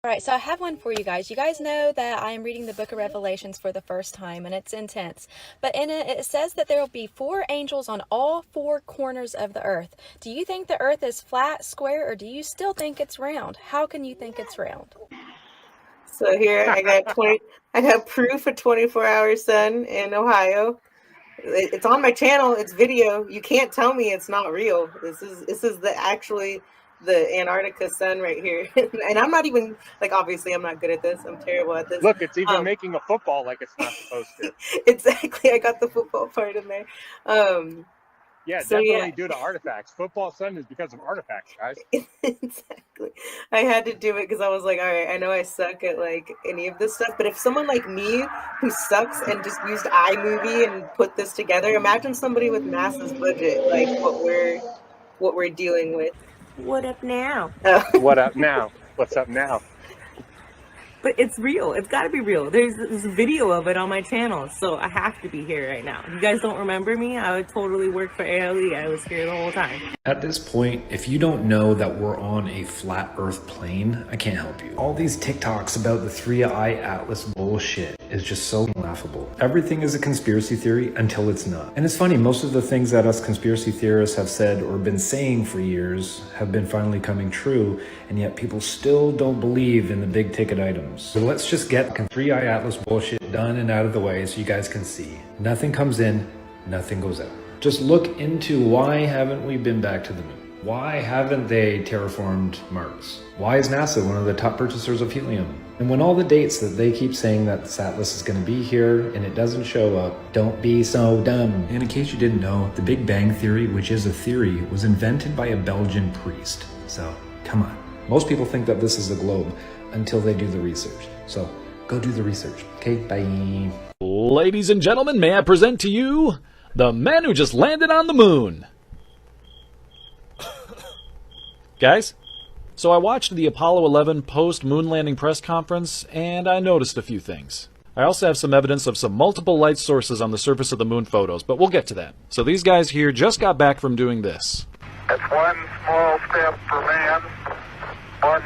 Alright, so I have one for you guys. You guys know that I am reading the book of Revelations for the first time, and it's intense. But in it, it says that there will be 4 angels on all 4 corners of the earth. Do you think the earth is flat, square, or do you still think it's round? How can you think it's round? So here I got proof of 24-hour sun in Ohio. It's on my channel. It's video. You can't tell me it's not real. This is the Antarctica sun right here. And I'm not even, like, obviously I'm not good at this. I'm terrible at this. Look, it's even making a football like it's not supposed to. Exactly. I got the football part in there. Yeah, so definitely due to artifacts. Football sun is because of artifacts, guys. Exactly. I had to do it because I was like, all right, I know I suck at like any of this stuff, but if someone like me who sucks and just used iMovie and put this together, imagine somebody with massive budget, like what we're dealing with. What up now? What up now? What's up now? But it's real. It's got to be real. There's a video of it on my channel, so I have to be here right now. You guys don't remember me? I would totally work for ALE. I was here the whole time. At this point, if you don't know that we're on a flat earth plane, I can't help you. All these TikToks about the 3iAtlas bullshit is just so laughable. Everything is a conspiracy theory until it's not. And it's funny, most of the things that us conspiracy theorists have said or been saying for years have been finally coming true, and yet people still don't believe in the big ticket items. So let's just get 3iAtlas bullshit done and out of the way so you guys can see. Nothing comes in, nothing goes out. Just look into why haven't we been back to the moon? Why haven't they terraformed Mars? Why is NASA one of the top purchasers of helium? And when all the dates that they keep saying that this atlas is going to be here and it doesn't show up, don't be so dumb. And in case you didn't know, the Big Bang Theory, which is a theory, was invented by a Belgian priest. So, come on. Most people think that this is a globe until they do the research. So, go do the research. Okay, bye. Ladies and gentlemen, may I present to you the man who just landed on the moon. Guys, so I watched the Apollo 11 post-moon landing press conference, and I noticed a few things. I also have some evidence of some multiple light sources on the surface of the moon photos, but we'll get to that. So these guys here just got back from doing this. It's one small step for man, one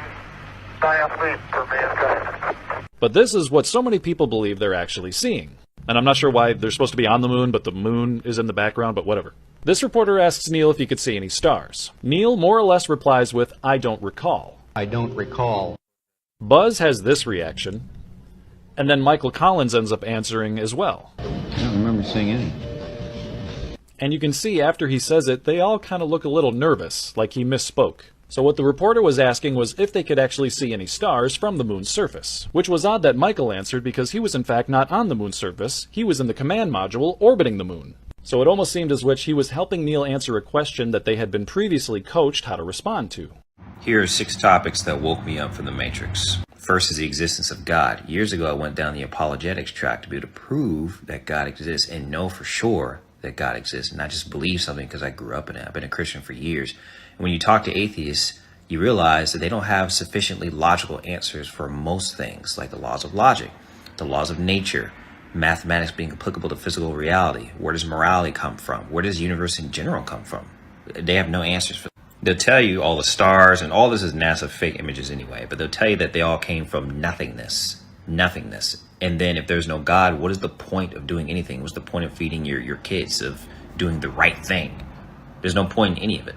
giant leap for mankind. But this is what so many people believe they're actually seeing. And I'm not sure why they're supposed to be on the moon, but the moon is in the background, but whatever. This reporter asks Neil if he could see any stars. Neil more or less replies with, I don't recall. I don't recall. Buzz has this reaction, and then Michael Collins ends up answering as well. I don't remember seeing any. And you can see after he says it, they all kind of look a little nervous, like he misspoke. So what the reporter was asking was if they could actually see any stars from the moon's surface, which was odd that Michael answered because he was in fact not on the moon's surface, he was in the command module orbiting the moon. So it almost seemed as which he was helping Neil answer a question that they had been previously coached how to respond to. Here are 6 topics that woke me up from the Matrix. First is the existence of God. Years ago I went down the apologetics track to be able to prove that God exists and know for sure that God exists, and not just believe something because I grew up in it. I've been a Christian for years. And when you talk to atheists, you realize that they don't have sufficiently logical answers for most things, like the laws of logic, the laws of nature, mathematics being applicable to physical reality. Where does morality come from? Where does the universe in general come from? They have no answers for that. They'll tell you all the stars, and all this is NASA fake images anyway, but they'll tell you that they all came from nothingness. Nothingness. And then if there's no God, what is the point of doing anything? What's the point of feeding your kids, of doing the right thing? There's no point in any of it.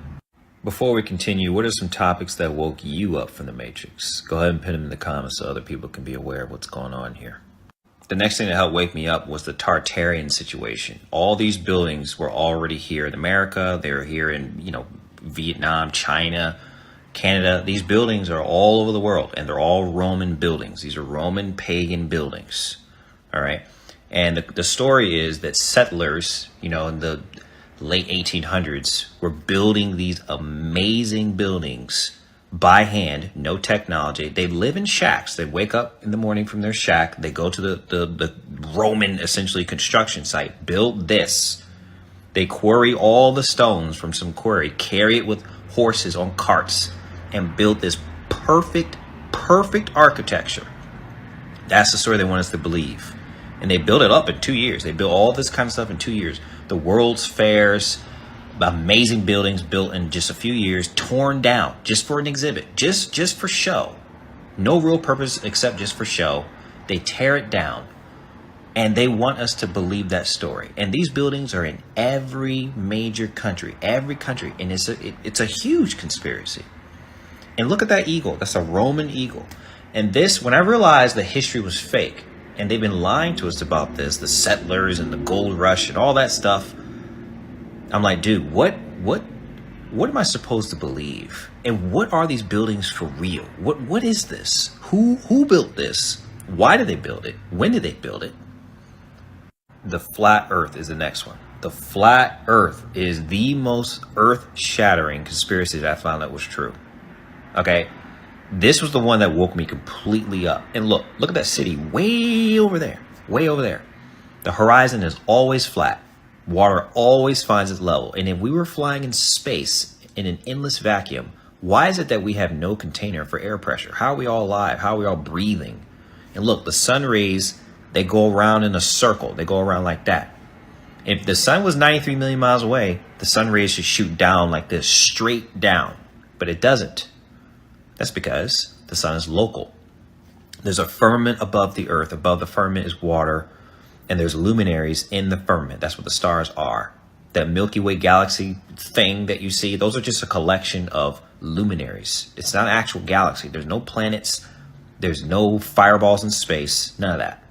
Before we continue, what are some topics that woke you up from the Matrix? Go ahead and put them in the comments so other people can be aware of what's going on here. The next thing that helped wake me up was the Tartarian situation. All these buildings were already here in America. They were here in, Vietnam, China, Canada. These buildings are all over the world, and they're all Roman buildings. These are Roman pagan buildings. All right. And the story is that settlers, in the late 1800s, were building these amazing buildings by hand, no technology. They live in shacks. They wake up in the morning from their shack. They go to the Roman, essentially, construction site, build this. They quarry all the stones from some quarry, carry it with horses on carts, and build this perfect architecture. That's the story they want us to believe. And they built it up in 2 years. They built all this kind of stuff in 2 years. The World's Fairs, amazing buildings built in just a few years, torn down just for an exhibit, just for show. No real purpose except just for show. They tear it down. And they want us to believe that story. And these buildings are in every major country. Every country. And it's a huge conspiracy. And look at that eagle. That's a Roman eagle. And this, when I realized that history was fake, and they've been lying to us about this, the settlers and the gold rush and all that stuff, I'm like, dude, what am I supposed to believe? And what are these buildings for real? What is this? Who built this? Why did they build it? When did they build it? The flat earth is the next one. The flat earth is the most earth-shattering conspiracy that I found that was true. Okay? This was the one that woke me completely up. And look at that city way over there. Way over there. The horizon is always flat. Water always finds its level. And if we were flying in space in an endless vacuum, why is it that we have no container for air pressure? How are we all alive? How are we all breathing? And look, the sun rays, they go around in a circle. They go around like that. If the sun was 93 million miles away, the sun rays should shoot down like this, straight down. But it doesn't. That's because the sun is local. There's a firmament above the earth. Above the firmament is water. And there's luminaries in the firmament. That's what the stars are. That Milky Way galaxy thing that you see, those are just a collection of luminaries. It's not an actual galaxy. There's no planets. There's no fireballs in space. None of that.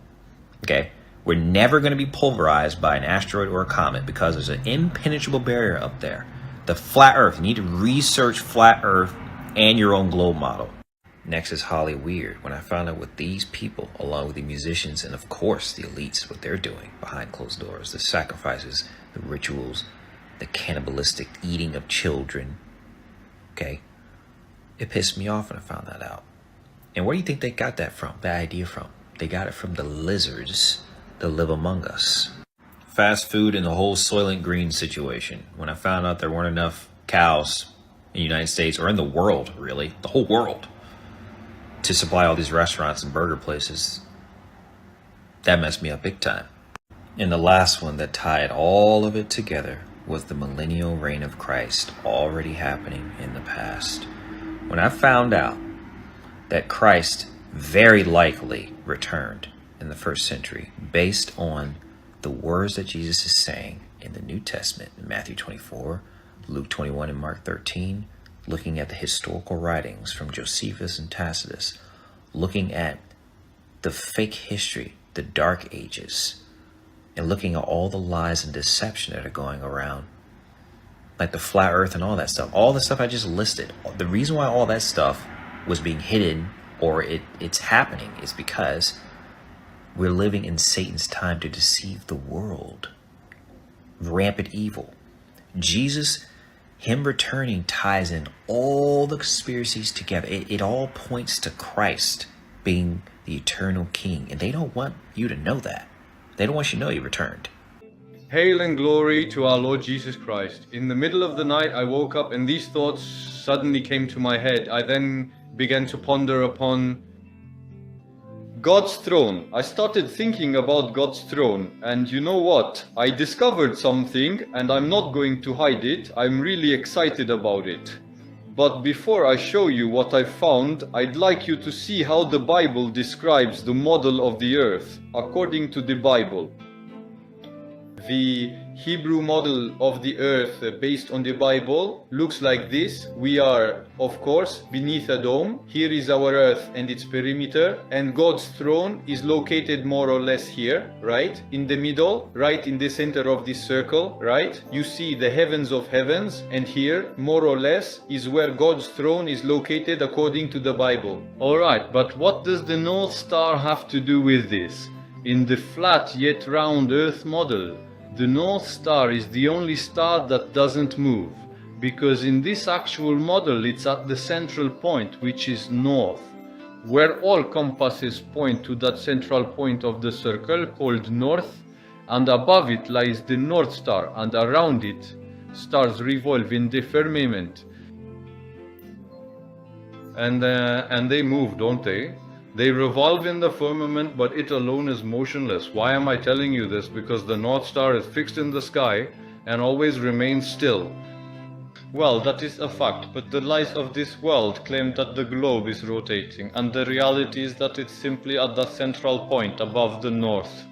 Okay? We're never going to be pulverized by an asteroid or a comet because there's an impenetrable barrier up there. The flat earth. You need to research flat earth and your own globe model. Next is Holly Weird. When I found out what these people, along with the musicians and of course the elites, what they're doing behind closed doors, the sacrifices, the rituals, the cannibalistic eating of children, okay, it pissed me off when I found that out. And where do you think they got that from, that idea from? They got it from the lizards that live among us. Fast food and the whole Soylent Green situation. When I found out there weren't enough cows in the United States, or in the world, really, the whole world, to supply all these restaurants and burger places, that messed me up big time. And the last one that tied all of it together was the millennial reign of Christ already happening in the past. When I found out that Christ very likely returned in the first century based on the words that Jesus is saying in the New Testament, in Matthew 24, Luke 21, and Mark 13, looking at the historical writings from Josephus and Tacitus, looking at the fake history, the Dark Ages, and looking at all the lies and deception that are going around, like the flat earth and all that stuff. All the stuff I just listed. The reason why all that stuff was being hidden, or it's happening, is because we're living in Satan's time to deceive the world. Rampant evil. Jesus, him returning, ties in all the conspiracies together. It all points to Christ being the eternal king. And they don't want you to know that. They don't want you to know he returned. Hail and glory to our Lord Jesus Christ. In the middle of the night, I woke up and these thoughts suddenly came to my head. I then began to ponder upon God's throne. I started thinking about God's throne, and you know what? I discovered something, and I'm not going to hide it. I'm really excited about it. But before I show you what I found, I'd like you to see how the Bible describes the model of the earth, according to the Bible. The Hebrew model of the earth based on the Bible looks like this. We are, of course, beneath a dome. Here is our earth and its perimeter, and God's throne is located more or less here, right? In the middle, right in the center of this circle, right? You see the heavens of heavens, and here, more or less, is where God's throne is located according to the Bible. Alright, but what does the North Star have to do with this? In the flat yet round earth model, the North Star is the only star that doesn't move, because in this actual model it's at the central point, which is north, where all compasses point to that central point of the circle called north, and above it lies the North Star, and around it stars revolve in the firmament. And they move, don't they? They revolve in the firmament, but it alone is motionless. Why am I telling you this? Because the North Star is fixed in the sky and always remains still. Well, that is a fact, but the lies of this world claim that the globe is rotating, and the reality is that it's simply at the central point above the north.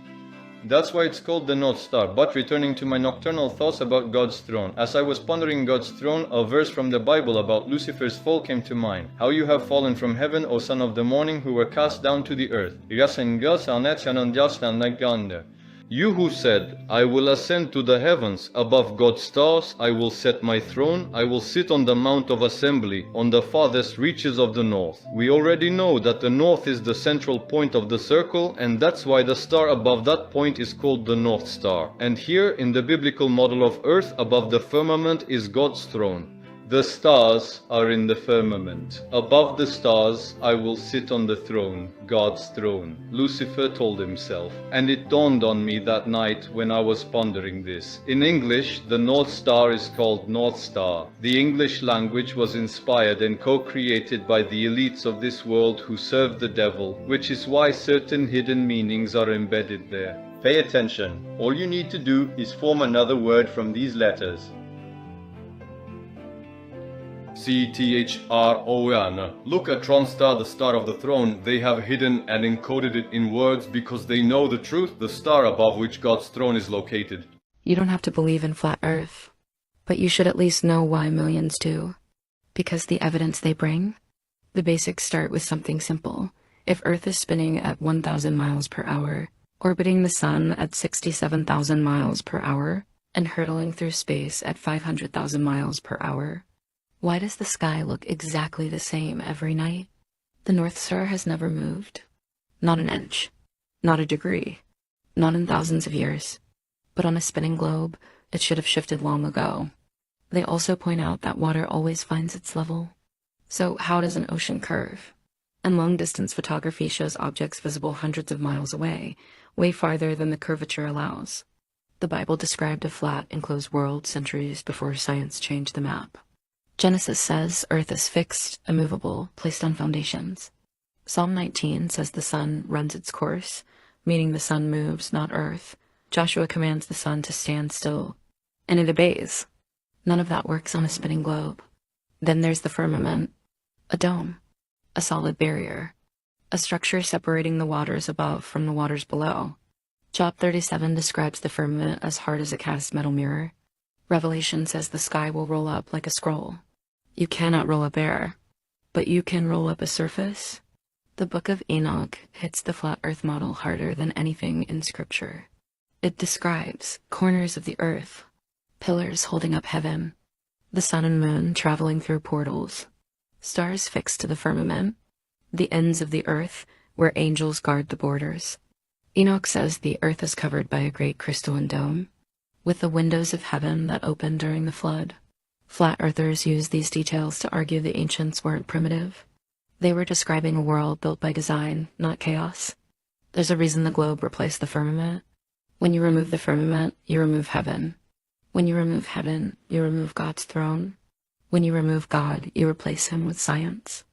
That's why it's called the North Star. But returning to my nocturnal thoughts about God's throne, as I was pondering God's throne, a verse from the Bible about Lucifer's fall came to mind. How you have fallen from heaven, O son of the morning, who were cast down to the earth. You who said, I will ascend to the heavens, above God's stars, I will set my throne, I will sit on the mount of assembly, on the farthest reaches of the north. We already know that the north is the central point of the circle, and that's why the star above that point is called the North Star. And here, in the biblical model of earth, above the firmament is God's throne. The stars are in the firmament. Above the stars, I will sit on the throne, God's throne, Lucifer told himself. And it dawned on me that night when I was pondering this. In English, the North Star is called North Star. The English language was inspired and co-created by the elites of this world who serve the devil, which is why certain hidden meanings are embedded there. Pay attention. All you need to do is form another word from these letters. C-T-H-R-O-N. Look at Tronstar, the star of the throne. They have hidden and encoded it in words because they know the truth, the star above which God's throne is located. You don't have to believe in flat Earth, but you should at least know why millions do. Because the evidence they bring? The basics start with something simple. If Earth is spinning at 1,000 miles per hour, orbiting the sun at 67,000 miles per hour, and hurtling through space at 500,000 miles per hour, why does the sky look exactly the same every night? The North Star has never moved. Not an inch. Not a degree. Not in thousands of years. But on a spinning globe, it should have shifted long ago. They also point out that water always finds its level. So how does an ocean curve? And long-distance photography shows objects visible hundreds of miles away, way farther than the curvature allows. The Bible described a flat, enclosed world centuries before science changed the map. Genesis says Earth is fixed, immovable, placed on foundations. Psalm 19 says the sun runs its course, meaning the sun moves, not Earth. Joshua commands the sun to stand still, and it obeys. None of that works on a spinning globe. Then there's the firmament, a dome, a solid barrier, a structure separating the waters above from the waters below. Job 37 describes the firmament as hard as a cast metal mirror. Revelation says the sky will roll up like a scroll. You cannot roll up air, but you can roll up a surface. The Book of Enoch hits the flat earth model harder than anything in scripture. It describes corners of the earth, pillars holding up heaven, the sun and moon traveling through portals, stars fixed to the firmament, the ends of the earth where angels guard the borders. Enoch says the earth is covered by a great crystalline dome, with the windows of heaven that opened during the flood. Flat earthers use these details to argue the ancients weren't primitive. They were describing a world built by design, not chaos. There's a reason the globe replaced the firmament. When you remove the firmament, you remove heaven. When you remove heaven, you remove God's throne. When you remove God, you replace him with science.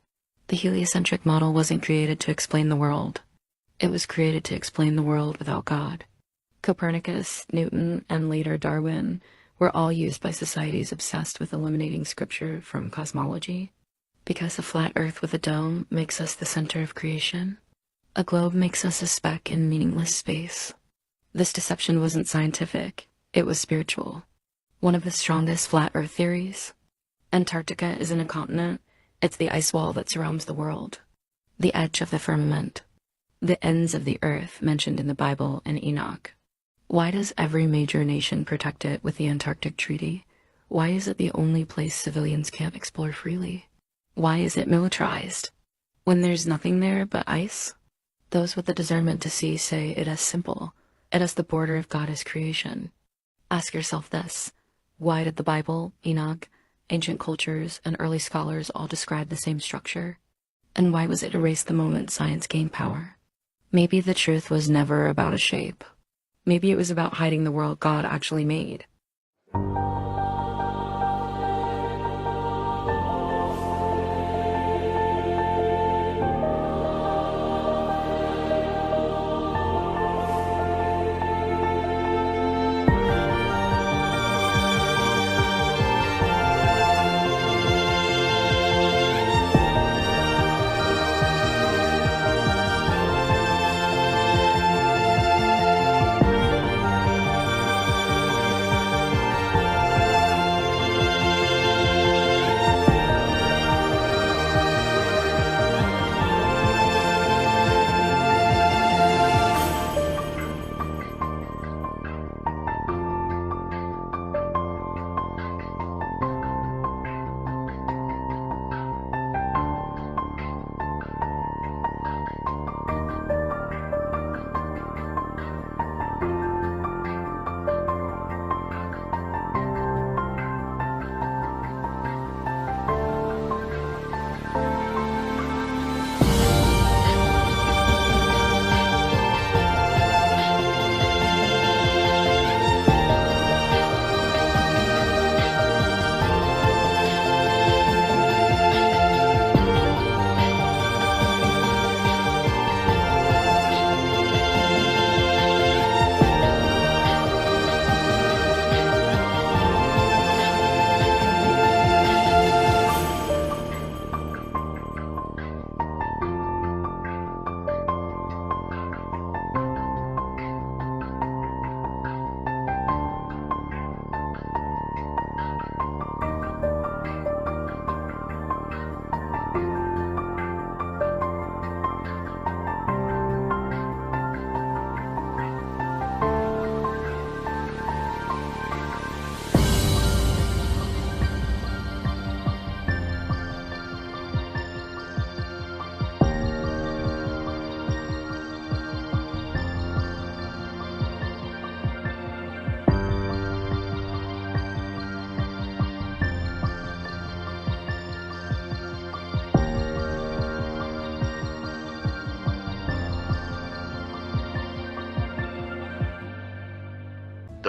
The heliocentric model wasn't created to explain the world. It was created to explain the world without God. Copernicus, Newton, and later Darwin were all used by societies obsessed with eliminating scripture from cosmology. Because a flat earth with a dome makes us the center of creation, a globe makes us a speck in meaningless space. This deception wasn't scientific, it was spiritual. One of the strongest flat earth theories. Antarctica isn't a continent, it's the ice wall that surrounds the world. The edge of the firmament. The ends of the earth mentioned in the Bible and Enoch. Why does every major nation protect it with the Antarctic Treaty? Why is it the only place civilians can't explore freely? Why is it militarized? When there's nothing there but ice? Those with the discernment to see say it as simple. It is the border of God's creation. Ask yourself this. Why did the Bible, Enoch, ancient cultures, and early scholars all describe the same structure? And why was it erased the moment science gained power? Maybe the truth was never about a shape. Maybe it was about hiding the world God actually made.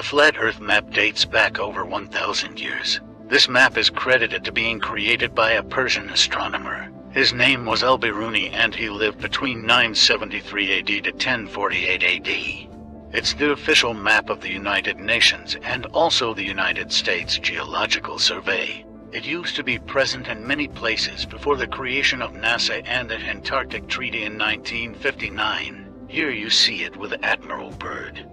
The flat Earth map dates back over 1,000 years. This map is credited to being created by a Persian astronomer. His name was Al-Biruni, and he lived between 973 AD to 1048 AD. It's the official map of the United Nations and also the United States Geological Survey. It used to be present in many places before the creation of NASA and the Antarctic Treaty in 1959. Here you see it with Admiral Byrd.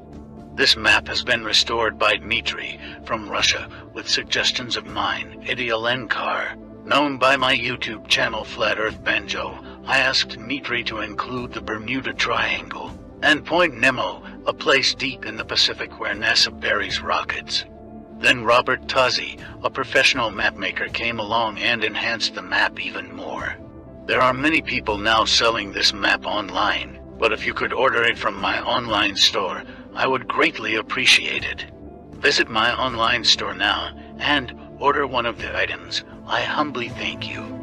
This map has been restored by Dmitry from Russia with suggestions of mine, Eddie Alenkar. Known by my YouTube channel Flat Earth Banjo, I asked Dmitry to include the Bermuda Triangle and Point Nemo, a place deep in the Pacific where NASA buries rockets. Then Robert Tozzi, a professional mapmaker, came along and enhanced the map even more. There are many people now selling this map online, but if you could order it from my online store, I would greatly appreciate it. Visit my online store now and order one of the items. I humbly thank you.